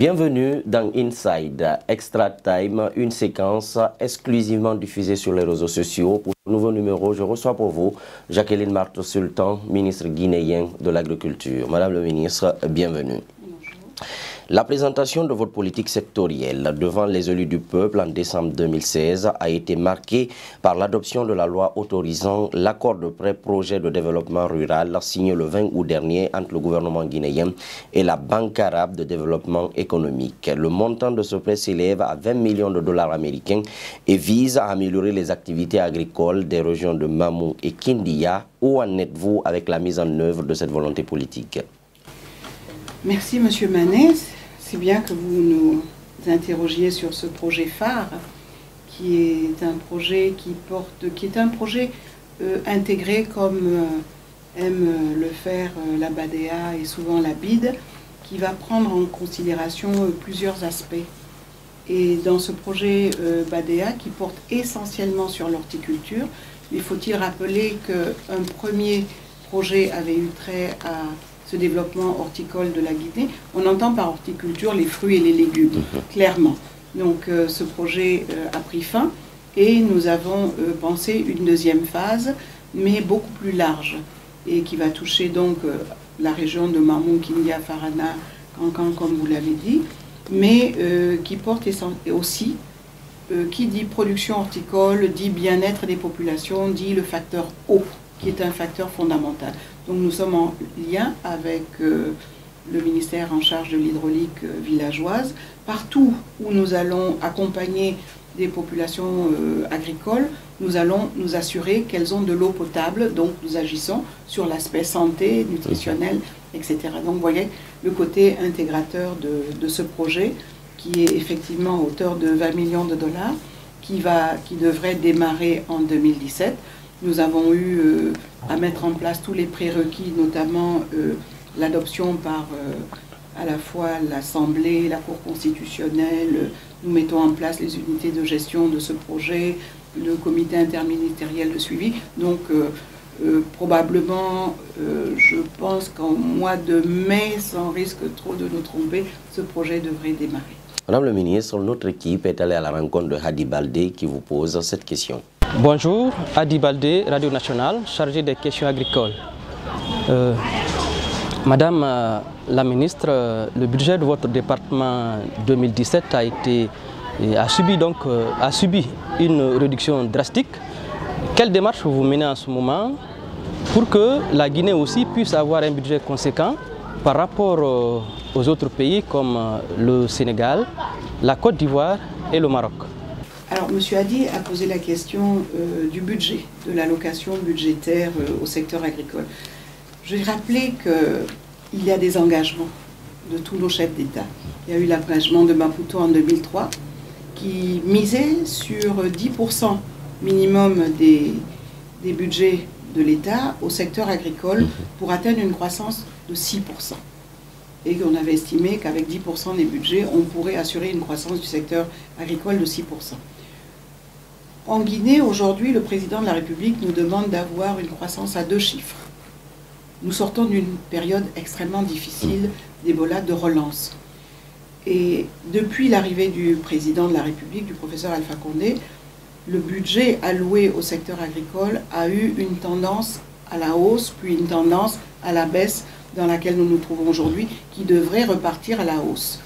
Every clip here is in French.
Bienvenue dans Inside Extra Time, une séquence exclusivement diffusée sur les réseaux sociaux. Pour ce nouveau numéro, je reçois pour vous Jacqueline Marto Sultan, ministre guinéen de l'Agriculture. Madame le ministre, bienvenue. La présentation de votre politique sectorielle devant les élus du peuple en décembre 2016 a été marquée par l'adoption de la loi autorisant l'accord de pré-projet de développement rural signé le 20 août dernier entre le gouvernement guinéen et la Banque arabe de développement économique. Le montant de ce prêt s'élève à 20 millions de dollars américains et vise à améliorer les activités agricoles des régions de Mamou et Kindia. Où en êtes-vous avec la mise en œuvre de cette volonté politique? Merci Monsieur Manet. C'est bien que vous nous interrogiez sur ce projet phare, qui est un projet intégré comme aime le faire la BADEA et souvent la BID, qui va prendre en considération plusieurs aspects. Et dans ce projet BADEA, qui porte essentiellement sur l'horticulture, il faut-il rappeler qu'un premier projet avait eu trait à ce développement horticole de la Guinée. On entend par horticulture les fruits et les légumes, clairement. Donc ce projet a pris fin et nous avons pensé une deuxième phase, mais beaucoup plus large, et qui va toucher donc la région de Mamou, Kindia, Farana, Kankan, comme vous l'avez dit, mais qui porte aussi, qui dit production horticole, dit bien-être des populations, dit le facteur eau, qui est un facteur fondamental. Donc nous sommes en lien avec le ministère en charge de l'hydraulique villageoise. Partout où nous allons accompagner des populations agricoles, nous allons nous assurer qu'elles ont de l'eau potable. Donc nous agissons sur l'aspect santé, nutritionnel, etc. Donc vous voyez le côté intégrateur de ce projet, qui est effectivement à hauteur de 20 millions de dollars, qui devrait démarrer en 2017. Nous avons eu à mettre en place tous les prérequis, notamment l'adoption par à la fois l'Assemblée, la Cour constitutionnelle. Nous mettons en place les unités de gestion de ce projet, le comité interministériel de suivi. Donc probablement, je pense qu'en mois de mai, sans risque trop de nous tromper, ce projet devrait démarrer. Madame le ministre, notre équipe est allée à la rencontre de Hadi Baldé qui vous pose cette question. Bonjour, Hadi Baldé, Radio Nationale, chargé des questions agricoles. Madame la ministre, le budget de votre département 2017 a subi une réduction drastique. Quelle démarche vous menez en ce moment pour que la Guinée aussi puisse avoir un budget conséquent par rapport aux autres pays comme le Sénégal, la Côte d'Ivoire et le Maroc? Alors, M. Hadi a posé la question du budget, de l'allocation budgétaire au secteur agricole. Je vais rappeler qu'il y a des engagements de tous nos chefs d'État. Il y a eu l'engagement de Maputo en 2003, qui misait sur 10% minimum des budgets de l'État au secteur agricole pour atteindre une croissance de 6%. Et qu'on avait estimé qu'avec 10% des budgets, on pourrait assurer une croissance du secteur agricole de 6%. En Guinée, aujourd'hui, le président de la République nous demande d'avoir une croissance à 2 chiffres. Nous sortons d'une période extrêmement difficile d'Ebola, de relance. Et depuis l'arrivée du président de la République, du professeur Alpha Condé, le budget alloué au secteur agricole a eu une tendance à la hausse, puis une tendance à la baisse dans laquelle nous nous trouvons aujourd'hui, qui devrait repartir à la hausse.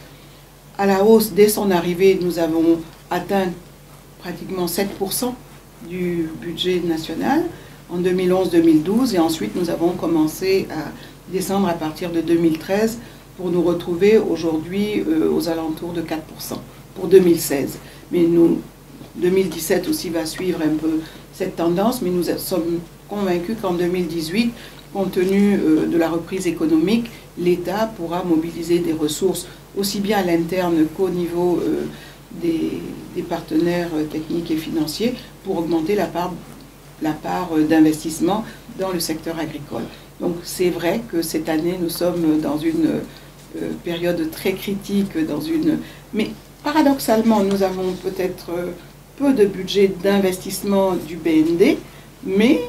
À la hausse, dès son arrivée, nous avons atteint pratiquement 7% du budget national en 2011-2012, et ensuite nous avons commencé à descendre à partir de 2013 pour nous retrouver aujourd'hui aux alentours de 4% pour 2016. Mais 2017 aussi va suivre un peu cette tendance, mais nous sommes convaincus qu'en 2018, compte tenu de la reprise économique, l'État pourra mobiliser des ressources aussi bien à l'interne qu'au niveau des partenaires techniques et financiers pour augmenter la part d'investissement dans le secteur agricole. Donc c'est vrai que cette année, nous sommes dans une période très critique, mais paradoxalement, nous avons peut-être peu de budget d'investissement du BND, mais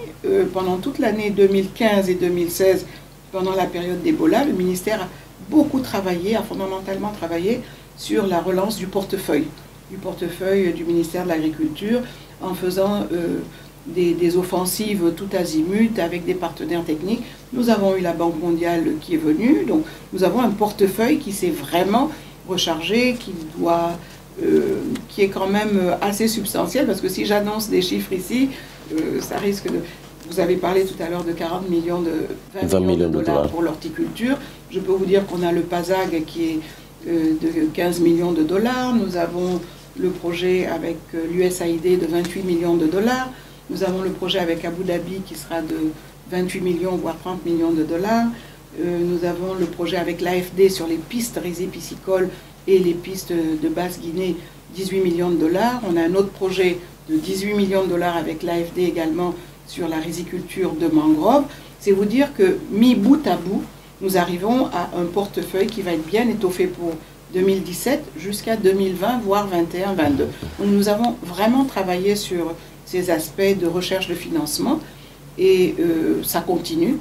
pendant toute l'année 2015 et 2016, pendant la période d'Ebola, le ministère beaucoup travaillé, a fondamentalement travaillé sur la relance du portefeuille du ministère de l'Agriculture, en faisant des offensives tout azimut avec des partenaires techniques. Nous avons eu la Banque mondiale qui est venue, donc nous avons un portefeuille qui s'est vraiment rechargé, qui est quand même assez substantiel, parce que si j'annonce des chiffres ici, ça risque de... Vous avez parlé tout à l'heure de 40 millions de 20 millions de dollars pour l'horticulture. Je peux vous dire qu'on a le PASAG qui est de 15 millions de dollars. Nous avons le projet avec l'USAID de 28 millions de dollars. Nous avons le projet avec Abu Dhabi qui sera de 28 millions, voire 30 millions de dollars. Nous avons le projet avec l'AFD sur les pistes rizipiscicoles et les pistes de Basse-Guinée, 18 millions de dollars. On a un autre projet de 18 millions de dollars avec l'AFD également sur la riziculture de mangrove. C'est vous dire que, mis bout à bout, nous arrivons à un portefeuille qui va être bien étoffé pour 2017 jusqu'à 2020, voire 21-22. Nous avons vraiment travaillé sur ces aspects de recherche de financement et ça continue.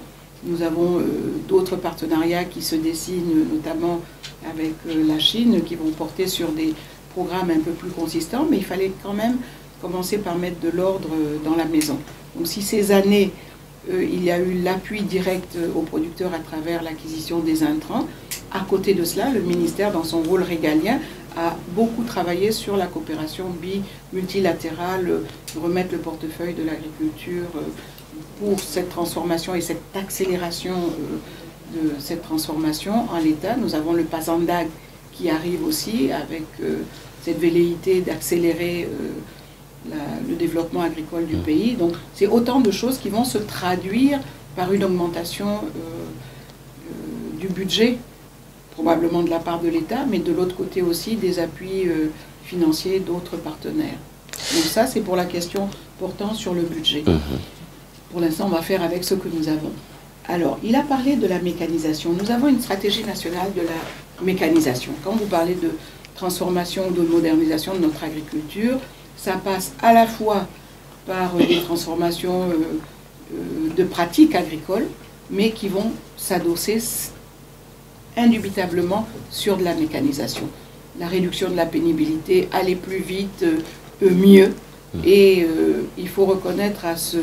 Nous avons d'autres partenariats qui se dessinent, notamment avec la Chine, qui vont porter sur des programmes un peu plus consistants, mais il fallait quand même commencer par mettre de l'ordre dans la maison. Donc si ces années, il y a eu l'appui direct aux producteurs à travers l'acquisition des intrants, à côté de cela, le ministère, dans son rôle régalien, a beaucoup travaillé sur la coopération multilatérale, remettre le portefeuille de l'agriculture pour cette transformation et cette accélération de cette transformation en l'état. Nous avons le PASANDAG qui arrive aussi avec cette velléité d'accélérer le développement agricole du pays. Donc c'est autant de choses qui vont se traduire par une augmentation du budget, probablement de la part de l'État, mais de l'autre côté aussi des appuis financiers d'autres partenaires. Donc ça, c'est pour la question portant sur le budget. Pour l'instant, on va faire avec ce que nous avons. Alors, il a parlé de la mécanisation. Nous avons une stratégie nationale de la mécanisation. Quand vous parlez de transformation ou de modernisation de notre agriculture, ça passe à la fois par des transformations de pratiques agricoles, mais qui vont s'adosser indubitablement sur de la mécanisation. La réduction de la pénibilité, aller plus vite, mieux. Et il faut reconnaître à ce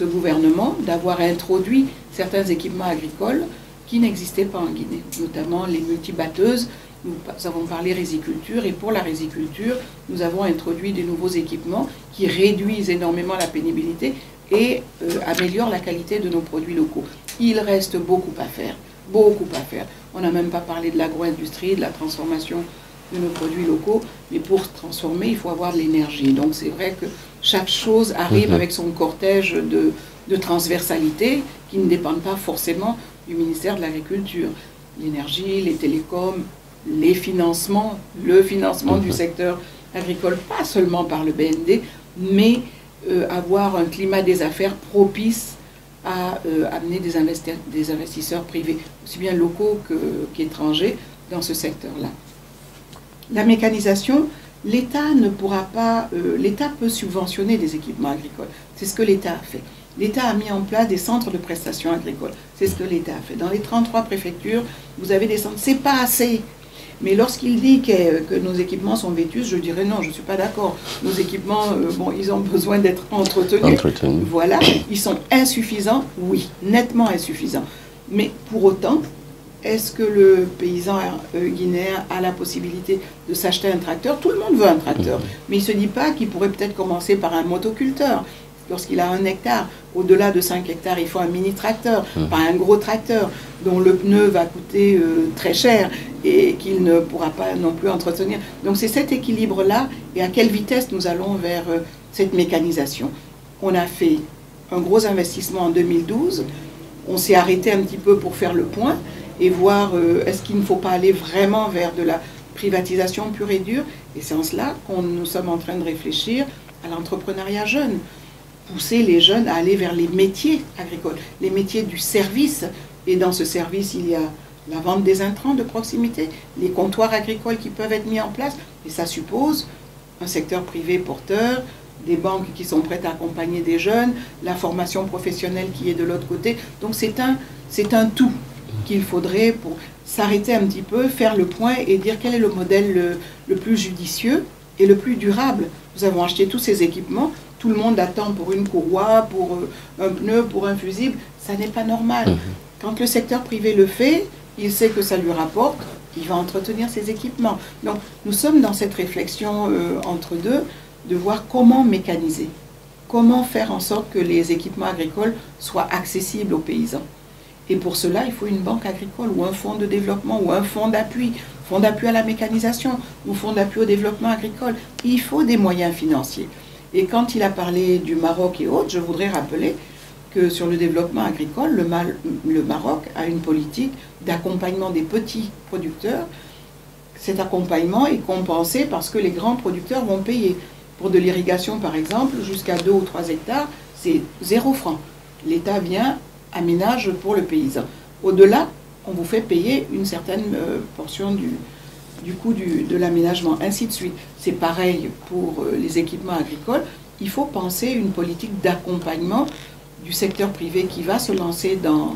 gouvernement d'avoir introduit certains équipements agricoles qui n'existaient pas en Guinée, notamment les multibatteuses. Nous avons parlé riziculture, et pour la riziculture, nous avons introduit des nouveaux équipements qui réduisent énormément la pénibilité et améliorent la qualité de nos produits locaux. Il reste beaucoup à faire, beaucoup à faire. On n'a même pas parlé de l'agro-industrie, de la transformation de nos produits locaux, mais pour transformer, il faut avoir de l'énergie. Donc c'est vrai que chaque chose arrive avec son cortège de transversalité qui ne dépendent pas forcément du ministère de l'Agriculture. L'énergie, les télécoms, les financements, le financement du secteur agricole, pas seulement par le BND, mais avoir un climat des affaires propice à amener des investisseurs privés, aussi bien locaux qu'étrangers, dans ce secteur-là. La mécanisation, l'État ne pourra pas, l'État peut subventionner des équipements agricoles. C'est ce que l'État a fait. L'État a mis en place des centres de prestations agricoles. C'est ce que l'État a fait. Dans les 33 préfectures, vous avez des centres. C'est pas assez. Mais lorsqu'il dit que nos équipements sont vétustes, je dirais non, je ne suis pas d'accord. Nos équipements, bon, ils ont besoin d'être entretenus. Voilà, ils sont insuffisants, oui, nettement insuffisants. Mais pour autant, est-ce que le paysan guinéen a la possibilité de s'acheter un tracteur? Tout le monde veut un tracteur, mais il ne se dit pas qu'il pourrait peut-être commencer par un motoculteur. Lorsqu'il a 1 hectare, au-delà de 5 hectares, il faut un mini-tracteur, pas un gros tracteur, dont le pneu va coûter très cher et qu'il ne pourra pas non plus entretenir. Donc c'est cet équilibre-là, et à quelle vitesse nous allons vers cette mécanisation. On a fait un gros investissement en 2012, on s'est arrêté un petit peu pour faire le point, et voir est-ce qu'il ne faut pas aller vraiment vers de la privatisation pure et dure. Et c'est en cela qu'on nous sommes en train de réfléchir à l'entrepreneuriat jeune. Pousser les jeunes à aller vers les métiers agricoles, les métiers du service. Et dans ce service, il y a la vente des intrants de proximité, les comptoirs agricoles qui peuvent être mis en place. Et ça suppose un secteur privé porteur, des banques qui sont prêtes à accompagner des jeunes, la formation professionnelle qui est de l'autre côté. Donc c'est un tout. qu'il faudrait pour s'arrêter un petit peu, faire le point et dire quel est le modèle le plus judicieux et le plus durable. Nous avons acheté tous ces équipements, tout le monde attend pour une courroie, pour un pneu, pour un fusible, ça n'est pas normal. Quand le secteur privé le fait, il sait que ça lui rapporte, il va entretenir ses équipements. Donc nous sommes dans cette réflexion entre deux, de voir comment mécaniser, comment faire en sorte que les équipements agricoles soient accessibles aux paysans. Et pour cela, il faut une banque agricole ou un fonds de développement ou un fonds d'appui à la mécanisation ou fonds d'appui au développement agricole. Il faut des moyens financiers. Et quand il a parlé du Maroc et autres, je voudrais rappeler que sur le développement agricole, le Maroc a une politique d'accompagnement des petits producteurs. Cet accompagnement est compensé parce que les grands producteurs vont payer. Pour de l'irrigation, par exemple, jusqu'à 2 ou 3 hectares, c'est 0 francs. L'État vient, aménage pour le paysan. Au-delà, on vous fait payer une certaine portion du coût de l'aménagement, ainsi de suite. C'est pareil pour les équipements agricoles. Il faut penser une politique d'accompagnement du secteur privé qui va se lancer dans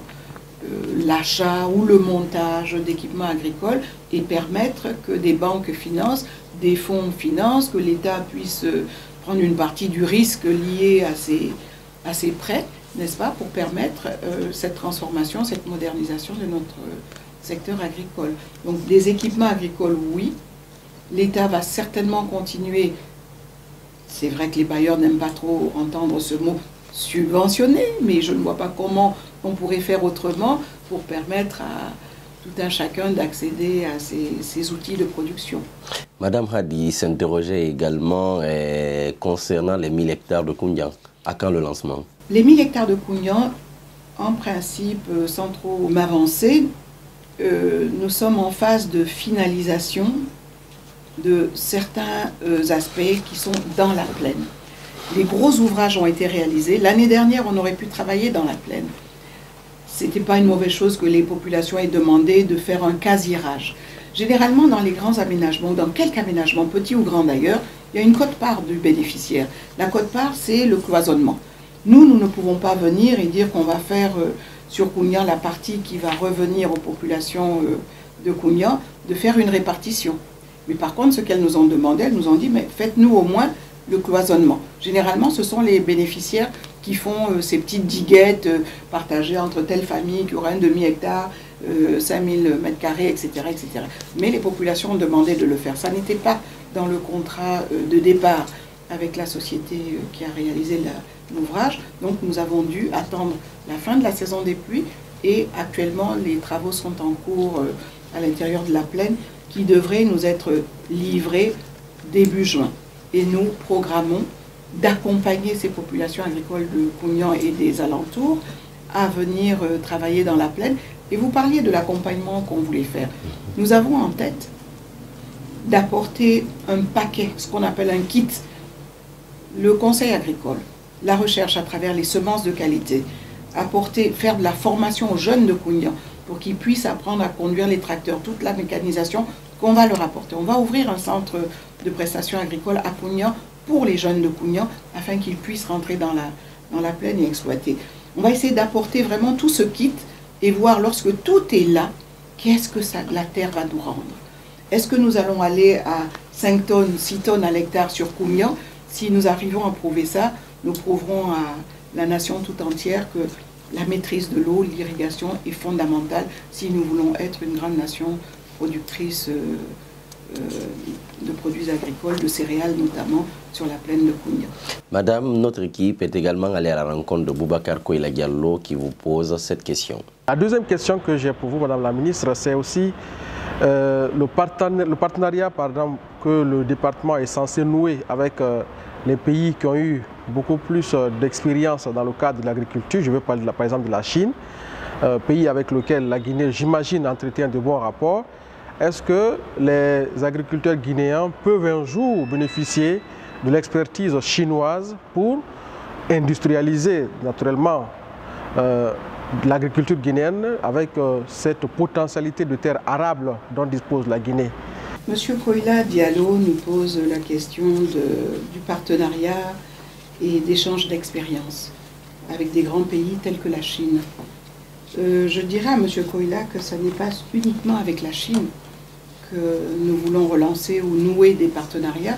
l'achat ou le montage d'équipements agricoles et permettre que des banques financent, des fonds financent, que l'État puisse prendre une partie du risque lié à ces prêts, n'est-ce pas, pour permettre cette transformation, cette modernisation de notre secteur agricole. Donc des équipements agricoles, oui. L'État va certainement continuer. C'est vrai que les bailleurs n'aiment pas trop entendre ce mot subventionner, mais je ne vois pas comment on pourrait faire autrement pour permettre à tout un chacun d'accéder à ces outils de production. Madame Hadi s'interrogeait également concernant les 1000 hectares de Koundian. À quand le lancement? Les 1000 hectares de Koundian, en principe, sans trop m'avancer, nous sommes en phase de finalisation de certains aspects qui sont dans la plaine. Les gros ouvrages ont été réalisés. L'année dernière, on aurait pu travailler dans la plaine. Ce n'était pas une mauvaise chose que les populations aient demandé de faire un casirage. Généralement, dans les grands aménagements, dans quelques aménagements, petits ou grands d'ailleurs, il y a une quote-part du bénéficiaire. La quote-part, c'est le cloisonnement. Nous ne pouvons pas venir et dire qu'on va faire sur Koundian la partie qui va revenir aux populations de Koundian, de faire une répartition. Mais par contre, ce qu'elles nous ont demandé, elles nous ont dit, mais faites-nous au moins le cloisonnement. Généralement, ce sont les bénéficiaires qui font ces petites diguettes partagées entre telle famille qui aura un demi-hectare, 5000 mètres carrés, etc., etc. Mais les populations ont demandé de le faire. Ça n'était pas dans le contrat de départ avec la société qui a réalisé l'ouvrage. Donc nous avons dû attendre la fin de la saison des pluies et actuellement les travaux sont en cours à l'intérieur de la plaine qui devraient nous être livrés début juin. Et nous programmons d'accompagner ces populations agricoles de Koundian et des alentours à venir travailler dans la plaine. Et vous parliez de l'accompagnement qu'on voulait faire. Nous avons en tête d'apporter un paquet, ce qu'on appelle un kit, le conseil agricole, la recherche à travers les semences de qualité, faire de la formation aux jeunes de Koundian pour qu'ils puissent apprendre à conduire les tracteurs, toute la mécanisation qu'on va leur apporter. On va ouvrir un centre de prestations agricoles à Koundian pour les jeunes de Koundian afin qu'ils puissent rentrer dans la plaine et exploiter. On va essayer d'apporter vraiment tout ce kit et voir lorsque tout est là, qu'est-ce que la terre va nous rendre. Est-ce que nous allons aller à 5 tonnes, 6 tonnes à l'hectare sur Koundian? Si nous arrivons à prouver ça, nous prouverons à la nation tout entière que la maîtrise de l'eau, l'irrigation est fondamentale si nous voulons être une grande nation productrice de produits agricoles, de céréales notamment, sur la plaine de Koundian. Madame, notre équipe est également allée à la rencontre de Boubacar Koïla Diallo qui vous pose cette question. La deuxième question que j'ai pour vous, Madame la Ministre, c'est aussi le partenariat que le département est censé nouer avec les pays qui ont eu beaucoup plus d'expérience dans le cadre de l'agriculture. Je veux parler par exemple de la Chine, pays avec lequel la Guinée, j'imagine, entretient de bons rapports. Est-ce que les agriculteurs guinéens peuvent un jour bénéficier de l'expertise chinoise pour industrialiser naturellement l'agriculture guinéenne avec cette potentialité de terres arables dont dispose la Guinée? Monsieur Koïla Diallo nous pose la question du partenariat et d'échange d'expériences avec des grands pays tels que la Chine. Je dirais à M. Koïla que ce n'est pas uniquement avec la Chine que nous voulons relancer ou nouer des partenariats.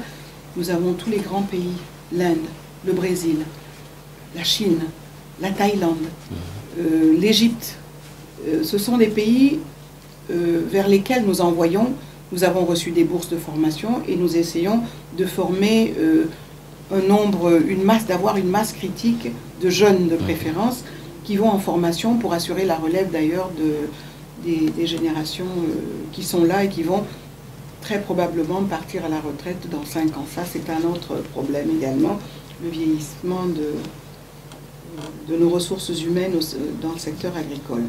Nous avons tous les grands pays, l'Inde, le Brésil, la Chine, la Thaïlande, l'Égypte. Ce sont des pays vers lesquels nous envoyons. Nous avons reçu des bourses de formation et nous essayons de former d'avoir une masse critique de jeunes de préférence qui vont en formation pour assurer la relève d'ailleurs des générations qui sont là et qui vont très probablement partir à la retraite dans 5 ans. Ça, c'est un autre problème également, le vieillissement de nos ressources humaines dans le secteur agricole.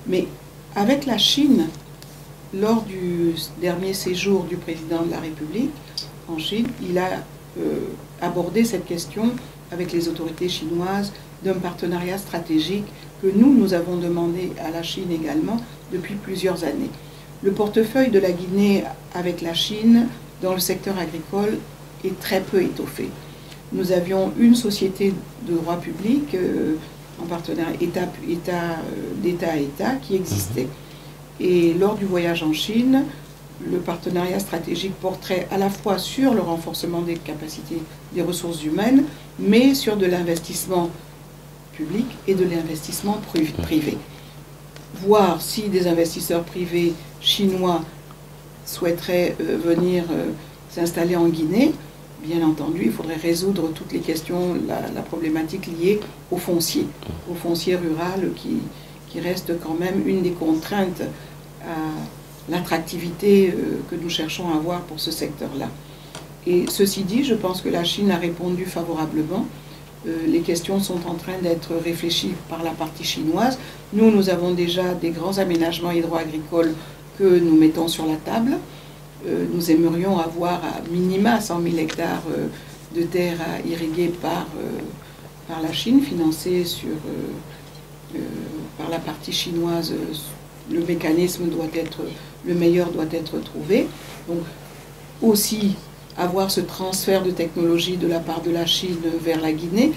Mais avec la Chine, lors du dernier séjour du président de la République en Chine, il a abordé cette question avec les autorités chinoises d'un partenariat stratégique que nous avons demandé à la Chine également depuis plusieurs années. Le portefeuille de la Guinée avec la Chine dans le secteur agricole est très peu étoffé. Nous avions une société de droit public en partenariat d'État à État qui existait. Et lors du voyage en Chine, le partenariat stratégique porterait à la fois sur le renforcement des capacités des ressources humaines, mais sur de l'investissement public et de l'investissement privé. Voir si des investisseurs privés chinois souhaiteraient venir s'installer en Guinée. Bien entendu, il faudrait résoudre toutes les questions, la problématique liée au foncier rural qui reste quand même une des contraintes à l'attractivité que nous cherchons à avoir pour ce secteur-là. Et ceci dit, je pense que la Chine a répondu favorablement. Les questions sont en train d'être réfléchies par la partie chinoise. Nous avons déjà des grands aménagements hydro-agricoles que nous mettons sur la table. Nous aimerions avoir à minima 100 000 hectares de terres à irriguer par la Chine, financés par la partie chinoise. Le mécanisme le meilleur doit être trouvé. Donc, aussi avoir ce transfert de technologie de la part de la Chine vers la Guinée.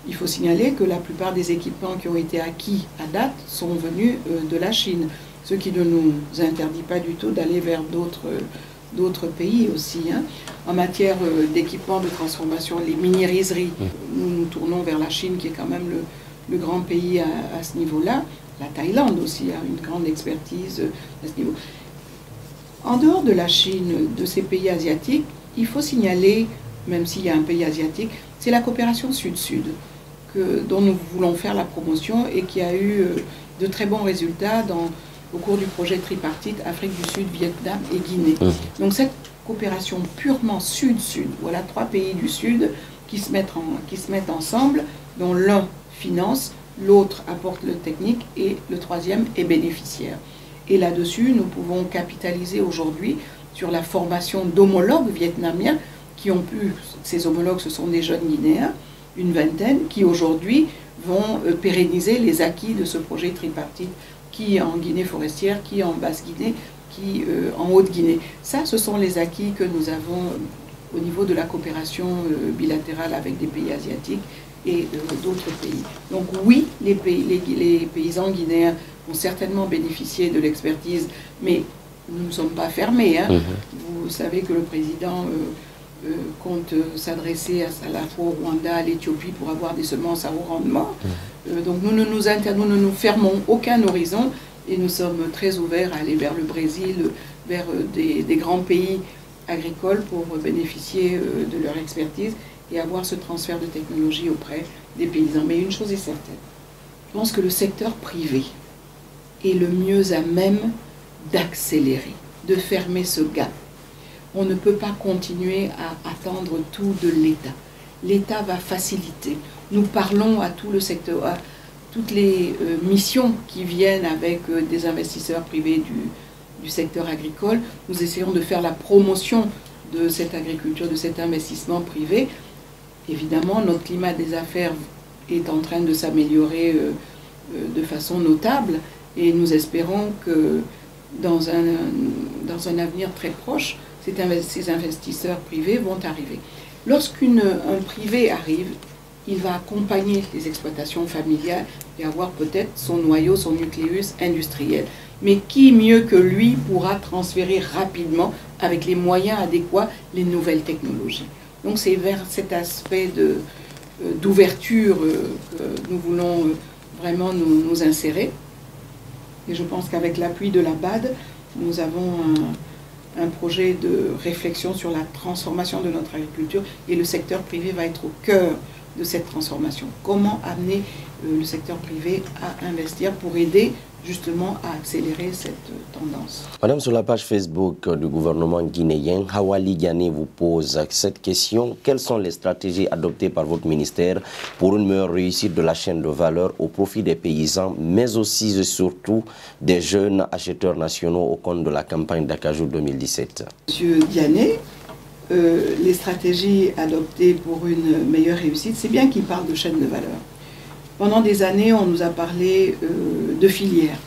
Il faut signaler que la plupart des équipements qui ont été acquis à date sont venus de la Chine, ce qui ne nous interdit pas du tout d'aller vers d'autres pays aussi. Hein. En matière d'équipements de transformation, les mini-riseries, nous tournons vers la Chine qui est quand même le grand pays à ce niveau-là. La Thaïlande aussi a une grande expertise à ce niveau. En dehors de la Chine, de ces pays asiatiques, il faut signaler, même s'il y a un pays asiatique, c'est la coopération sud-sud dont nous voulons faire la promotion et qui a eu de très bons résultats au cours du projet tripartite Afrique du Sud, Vietnam et Guinée. Donc cette coopération purement sud-sud, voilà 3 pays du Sud qui se mettent ensemble, dont l'un finance, l'autre apporte le technique et le troisième est bénéficiaire. Et là-dessus, nous pouvons capitaliser aujourd'hui sur la formation d'homologues vietnamiens qui ont pu, ces homologues ce sont des jeunes Guinéens, une vingtaine, qui aujourd'hui vont pérenniser les acquis de ce projet tripartite, qui en Guinée forestière, qui en Basse-Guinée, qui en Haute-Guinée. Ça, ce sont les acquis que nous avons au niveau de la coopération bilatérale avec des pays asiatiques et d'autres pays. Donc oui, les paysans guinéens ont certainement bénéficié de l'expertise, mais nous ne sommes pas fermés. Hein. Vous savez que le président compte s'adresser à la fois au Rwanda, à l'Éthiopie pour avoir des semences à haut rendement. Donc nous ne nous fermons aucun horizon et nous sommes très ouverts à aller vers le Brésil, vers des grands pays agricoles pour bénéficier de leur expertise et avoir ce transfert de technologie auprès des paysans. Mais une chose est certaine, je pense que le secteur privé est le mieux à même d'accélérer, de fermer ce gap. On ne peut pas continuer à attendre tout de l'État. L'État va faciliter. Nous parlons à tout le secteur, à toutes les missions qui viennent avec des investisseurs privés du secteur agricole. Nous essayons de faire la promotion de cette agriculture, de cet investissement privé. Évidemment, notre climat des affaires est en train de s'améliorer de façon notable et nous espérons que dans un avenir très proche, ces investisseurs privés vont arriver. Lorsqu'un privé arrive, il va accompagner les exploitations familiales et avoir peut-être son noyau, son nucléus industriel. Mais qui mieux que lui pourra transférer rapidement, avec les moyens adéquats, les nouvelles technologies. Donc c'est vers cet aspect d'ouverture que nous voulons vraiment nous insérer. Et je pense qu'avec l'appui de la BAD, nous avons un projet de réflexion sur la transformation de notre agriculture et le secteur privé va être au cœur de cette transformation. Comment amener le secteur privé à investir pour aider justement à accélérer cette tendance. Madame, sur la page Facebook du gouvernement guinéen, Hawali Gane vous pose cette question. Quelles sont les stratégies adoptées par votre ministère pour une meilleure réussite de la chaîne de valeur au profit des paysans, mais aussi et surtout des jeunes acheteurs nationaux au compte de la campagne d'Acajou 2017? Monsieur Gane, les stratégies adoptées pour une meilleure réussite, c'est bien qu'il parle de chaîne de valeur. Pendant des années, on nous a parlé de filières.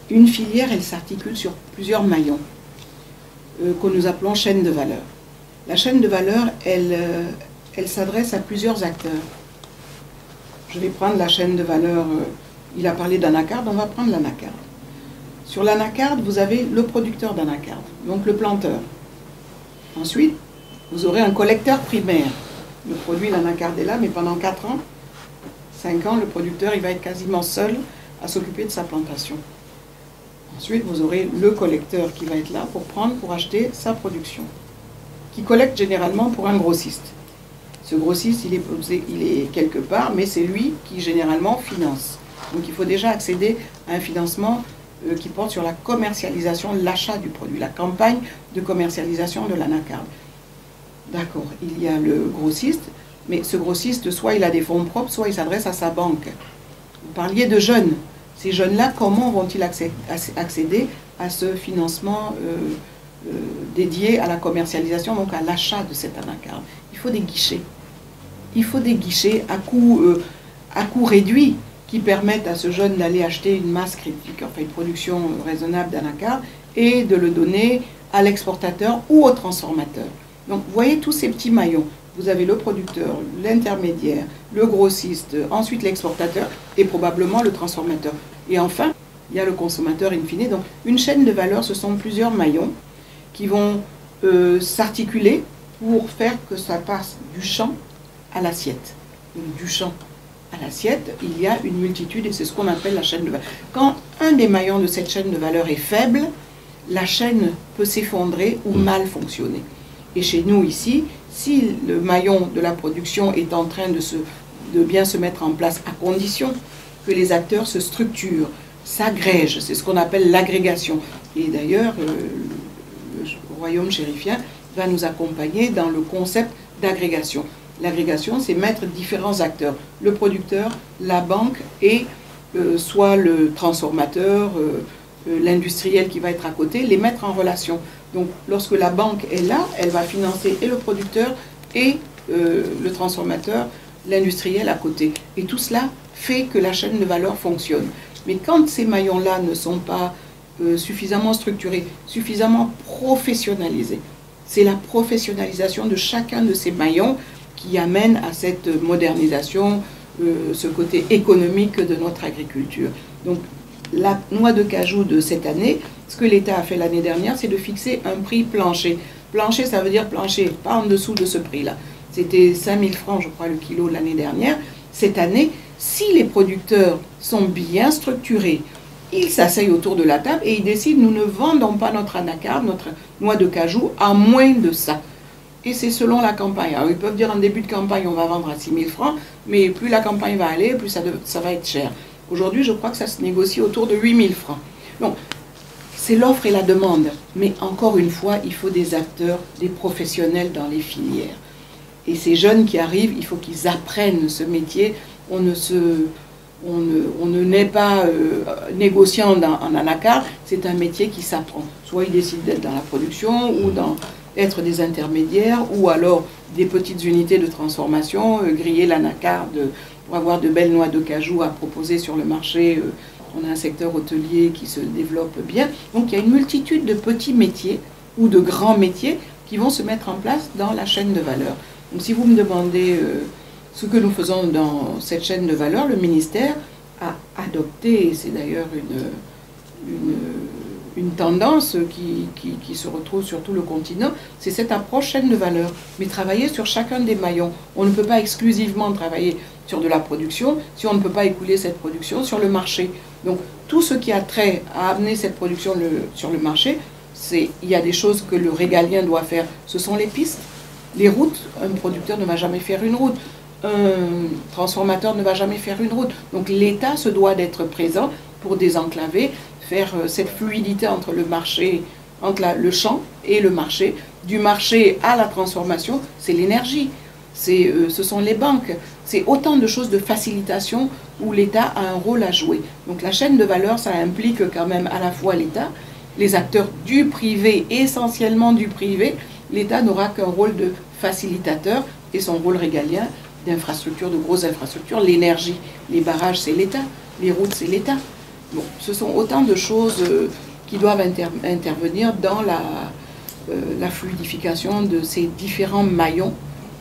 Une filière, elle s'articule sur plusieurs maillons que nous appelons chaîne de valeur. La chaîne de valeur, elle s'adresse à plusieurs acteurs. Je vais prendre la chaîne de valeur, il a parlé d'anacarde, on va prendre l'anacarde. Sur l'anacarde, vous avez le producteur d'anacarde, donc le planteur. Ensuite, vous aurez un collecteur primaire. Le produit, l'anacarde est là, mais pendant 4 ans, 5 ans, le producteur il va être quasiment seul à s'occuper de sa plantation. Ensuite, vous aurez le collecteur qui va être là pour acheter sa production, qui collecte généralement pour un grossiste. Ce grossiste, il est quelque part, mais c'est lui qui généralement finance. Donc il faut déjà accéder à un financement qui porte sur la commercialisation, l'achat du produit, la campagne de commercialisation de l'anacarde. D'accord, il y a le grossiste, mais ce grossiste, soit il a des fonds propres, soit il s'adresse à sa banque. Vous parliez de jeunes. Ces jeunes-là, comment vont-ils accéder à ce financement dédié à la commercialisation, donc à l'achat de cette anacarde? Il faut des guichets. Il faut des guichets à coût réduit qui permettent à ce jeune d'aller acheter une masse critique, enfin une production raisonnable d'anacarde, et de le donner à l'exportateur ou au transformateur. Donc, vous voyez tous ces petits maillons. Vous avez le producteur, l'intermédiaire, le grossiste, ensuite l'exportateur et probablement le transformateur. Et enfin, il y a le consommateur in fine. Donc, une chaîne de valeur, ce sont plusieurs maillons qui vont s'articuler pour faire que ça passe du champ à l'assiette. Donc, du champ à l'assiette, il y a une multitude et c'est ce qu'on appelle la chaîne de valeur. Quand un des maillons de cette chaîne de valeur est faible, la chaîne peut s'effondrer ou mal fonctionner. Et chez nous ici, si le maillon de la production est en train de bien se mettre en place, à condition que les acteurs se structurent, s'agrègent, c'est ce qu'on appelle l'agrégation. Et d'ailleurs, le royaume chérifien va nous accompagner dans le concept d'agrégation. L'agrégation, c'est mettre différents acteurs, le producteur, la banque et soit le transformateur, l'industriel qui va être à côté, les mettre en relation. Donc, lorsque la banque est là, elle va financer et le producteur et le transformateur, l'industriel à côté. Et tout cela fait que la chaîne de valeur fonctionne. Mais quand ces maillons-là ne sont pas suffisamment structurés, suffisamment professionnalisés, c'est la professionnalisation de chacun de ces maillons qui amène à cette modernisation, ce côté économique de notre agriculture. Donc, la noix de cajou de cette année, ce que l'État a fait l'année dernière, c'est de fixer un prix plancher. Plancher, ça veut dire plancher, pas en dessous de ce prix-là. C'était 5 000 francs, je crois, le kilo l'année dernière. Cette année, si les producteurs sont bien structurés, ils s'asseyent autour de la table et ils décident, nous ne vendons pas notre anacarde, notre noix de cajou, à moins de ça. Et c'est selon la campagne. Alors, ils peuvent dire en début de campagne, on va vendre à 6 000 francs, mais plus la campagne va aller, plus ça va être cher. Aujourd'hui, je crois que ça se négocie autour de 8 000 francs. Donc, c'est l'offre et la demande. Mais encore une fois, il faut des acteurs, des professionnels dans les filières. Et ces jeunes qui arrivent, il faut qu'ils apprennent ce métier. On ne naît pas négociant en anacarde, c'est un métier qui s'apprend. Soit ils décident d'être dans la production ou être des intermédiaires, ou alors des petites unités de transformation, griller l'anacarde pour avoir de belles noix de cajou à proposer sur le marché. On a un secteur hôtelier qui se développe bien. Donc il y a une multitude de petits métiers ou de grands métiers qui vont se mettre en place dans la chaîne de valeur. Donc si vous me demandez Ce que nous faisons dans cette chaîne de valeur, le ministère a adopté, et c'est d'ailleurs une tendance qui se retrouve sur tout le continent, c'est cette approche chaîne de valeur, mais travailler sur chacun des maillons. On ne peut pas exclusivement travailler sur de la production si on ne peut pas écouler cette production sur le marché. Donc tout ce qui a trait à amener cette production sur le marché, il y a des choses que le régalien doit faire, ce sont les pistes, les routes. Un producteur ne va jamais faire une route, un transformateur ne va jamais faire une route. Donc l'État se doit d'être présent pour désenclaver, faire cette fluidité entre le marché, entre le champ et le marché. Du marché à la transformation, c'est l'énergie, ce sont les banques. C'est autant de choses de facilitation où l'État a un rôle à jouer. Donc la chaîne de valeur, ça implique quand même à la fois l'État, les acteurs du privé, essentiellement du privé. L'État n'aura qu'un rôle de facilitateur et son rôle régalien d'infrastructure, de grosses infrastructures. L'énergie, les barrages, c'est l'État. Les routes, c'est l'État. Bon, ce sont autant de choses qui doivent intervenir dans la fluidification de ces différents maillons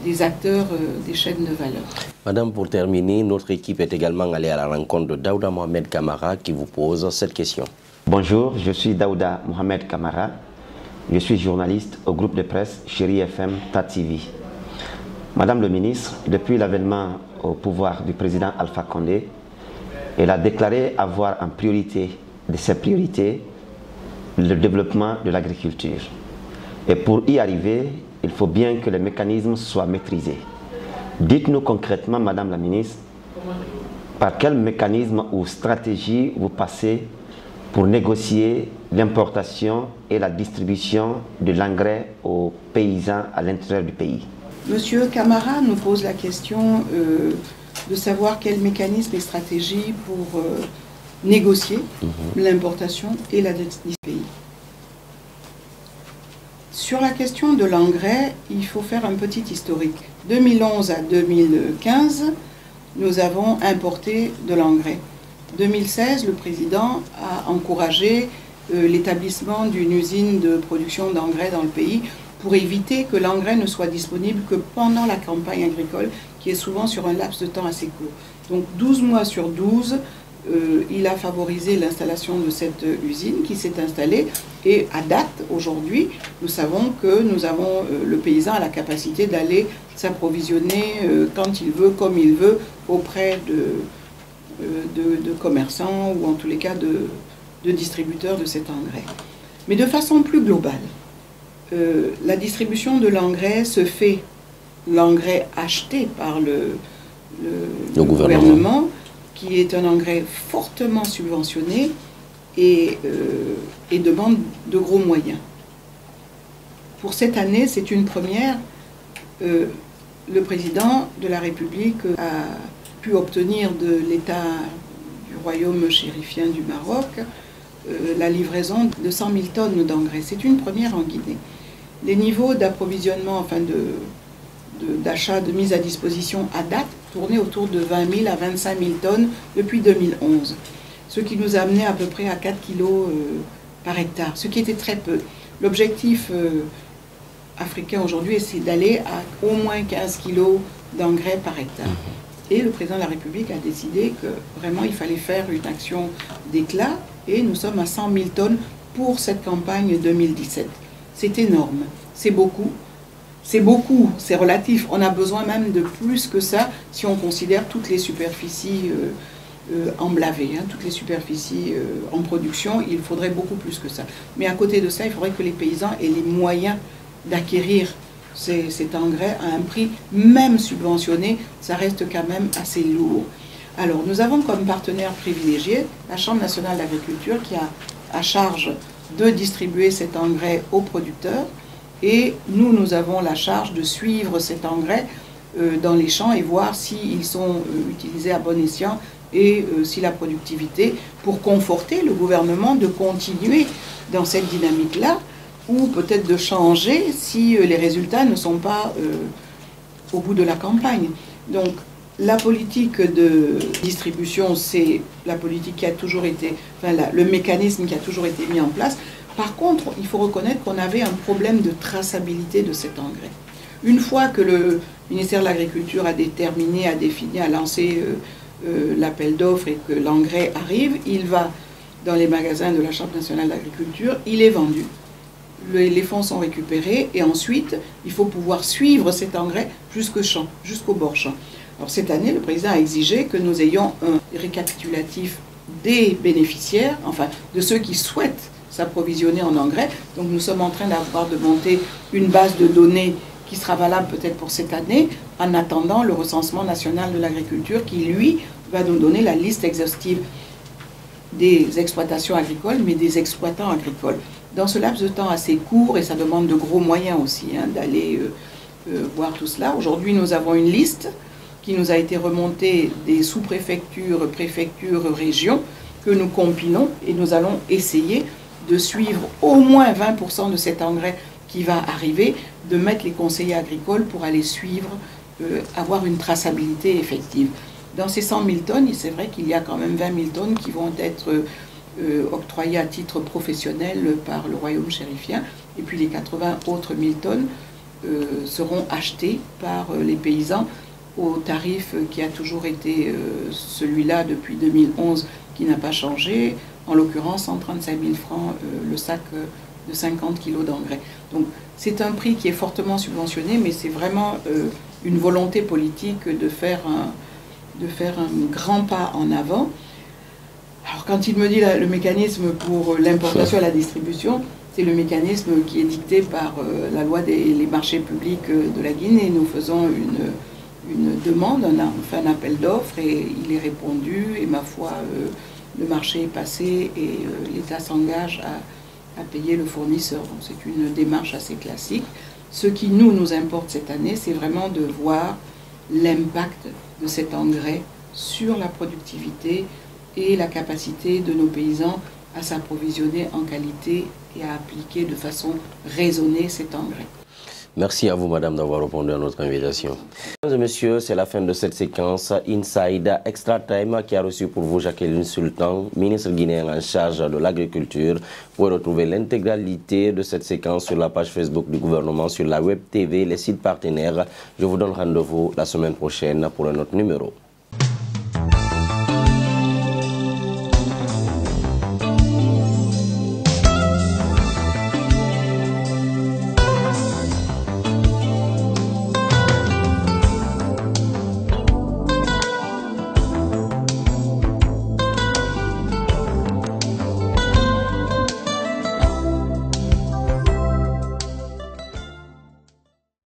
des acteurs des chaînes de valeur. Madame, pour terminer, notre équipe est également allée à la rencontre de Daouda Mohamed Kamara qui vous pose cette question. Bonjour, je suis Daouda Mohamed Kamara. Je suis journaliste au groupe de presse Chéri FM TATV. Madame le ministre, depuis l'avènement au pouvoir du président Alpha Condé, elle a déclaré avoir en priorité de ses priorités le développement de l'agriculture. Et pour y arriver, il faut bien que les mécanismes soient maîtrisés. Dites-nous concrètement, Madame la ministre, par quel mécanisme ou stratégie vous passez pour négocier l'importation et la distribution de l'engrais aux paysans à l'intérieur du pays. Monsieur Camara nous pose la question de savoir quel mécanisme et stratégie pour négocier l'importation et la distribution du pays. Sur la question de l'engrais, il faut faire un petit historique. 2011 à 2015, nous avons importé de l'engrais. 2016, le président a encouragé l'établissement d'une usine de production d'engrais dans le pays pour éviter que l'engrais ne soit disponible que pendant la campagne agricole, qui est souvent sur un laps de temps assez court. Donc 12 mois sur 12, il a favorisé l'installation de cette usine qui s'est installée et à date, aujourd'hui, nous savons que nous avons le paysan a la capacité d'aller s'approvisionner quand il veut, comme il veut, auprès de commerçants ou en tous les cas de distributeurs de cet engrais. Mais de façon plus globale, la distribution de l'engrais se fait, l'engrais acheté par le gouvernement, qui est un engrais fortement subventionné et demande de gros moyens. Pour cette année, c'est une première. Le président de la République a pu obtenir de l'État du royaume chérifien du Maroc la livraison de 100 000 tonnes d'engrais. C'est une première en Guinée. Les niveaux d'approvisionnement, enfin d'achat, de mise à disposition à date, tournaient autour de 20 000 à 25 000 tonnes depuis 2011. Ce qui nous a amené à peu près à 4 kilos par hectare, ce qui était très peu. L'objectif africain aujourd'hui, c'est d'aller à au moins 15 kilos d'engrais par hectare. Et le président de la République a décidé que vraiment il fallait faire une action d'éclat et nous sommes à 100 000 tonnes pour cette campagne 2017. C'est énorme, c'est beaucoup. C'est beaucoup, c'est relatif. On a besoin même de plus que ça si on considère toutes les superficies emblavées, toutes les superficies en production. Il faudrait beaucoup plus que ça. Mais à côté de ça, il faudrait que les paysans aient les moyens d'acquérir cet engrais à un prix même subventionné. Ça reste quand même assez lourd. Alors, nous avons comme partenaire privilégié la Chambre nationale d'agriculture qui a à charge de distribuer cet engrais aux producteurs. Et nous avons la charge de suivre cet engrais dans les champs et voir s'ils sont utilisés à bon escient et si la productivité, pour conforter le gouvernement de continuer dans cette dynamique-là, ou peut-être de changer si les résultats ne sont pas au bout de la campagne. Donc la politique de distribution, c'est la politique qui a toujours été, enfin le mécanisme qui a toujours été mis en place. Par contre, il faut reconnaître qu'on avait un problème de traçabilité de cet engrais. Une fois que le ministère de l'Agriculture a déterminé, a défini, a lancé l'appel d'offres et que l'engrais arrive, il va dans les magasins de la Chambre nationale d'agriculture, il est vendu. Les fonds sont récupérés et ensuite, il faut pouvoir suivre cet engrais jusqu'au champ, jusqu'au bord champ. Alors cette année, le président a exigé que nous ayons un récapitulatif des bénéficiaires, enfin de ceux qui souhaitent s'approvisionner en engrais. Donc nous sommes en train de monter une base de données qui sera valable peut-être pour cette année, en attendant le recensement national de l'agriculture qui, lui, va nous donner la liste exhaustive des exploitations agricoles, mais des exploitants agricoles. Dans ce laps de temps assez court, et ça demande de gros moyens aussi, d'aller voir tout cela, aujourd'hui nous avons une liste qui nous a été remontée des sous-préfectures, préfectures, régions, que nous compilons et nous allons essayer de suivre au moins 20% de cet engrais qui va arriver, de mettre les conseillers agricoles pour aller suivre, avoir une traçabilité effective. Dans ces 100 000 tonnes, c'est vrai qu'il y a quand même 20 000 tonnes qui vont être octroyées à titre professionnel par le royaume chérifien, et puis les 80 autres 1000 tonnes seront achetées par les paysans au tarif qui a toujours été celui-là depuis 2011, qui n'a pas changé, en l'occurrence 135 000 francs le sac de 50 kg d'engrais. Donc c'est un prix qui est fortement subventionné, mais c'est vraiment une volonté politique de faire un grand pas en avant. Alors quand il me dit le mécanisme pour l'importation et la distribution, c'est le mécanisme qui est dicté par la loi des marchés publics de la Guinée. Nous faisons une demande, on a fait un appel d'offres et il est répondu, et ma foi, le marché est passé et l'État s'engage à payer le fournisseur. Donc c'est une démarche assez classique. Ce qui nous importe cette année, c'est vraiment de voir l'impact de cet engrais sur la productivité et la capacité de nos paysans à s'approvisionner en qualité et à appliquer de façon raisonnée cet engrais. Merci à vous, madame, d'avoir répondu à notre invitation. Mesdames et messieurs, c'est la fin de cette séquence Inside Extra Time qui a reçu pour vous Jacqueline Sultan, ministre guinéen en charge de l'agriculture. Vous pouvez retrouver l'intégralité de cette séquence sur la page Facebook du gouvernement, sur la web TV, les sites partenaires. Je vous donne rendez-vous la semaine prochaine pour un autre numéro.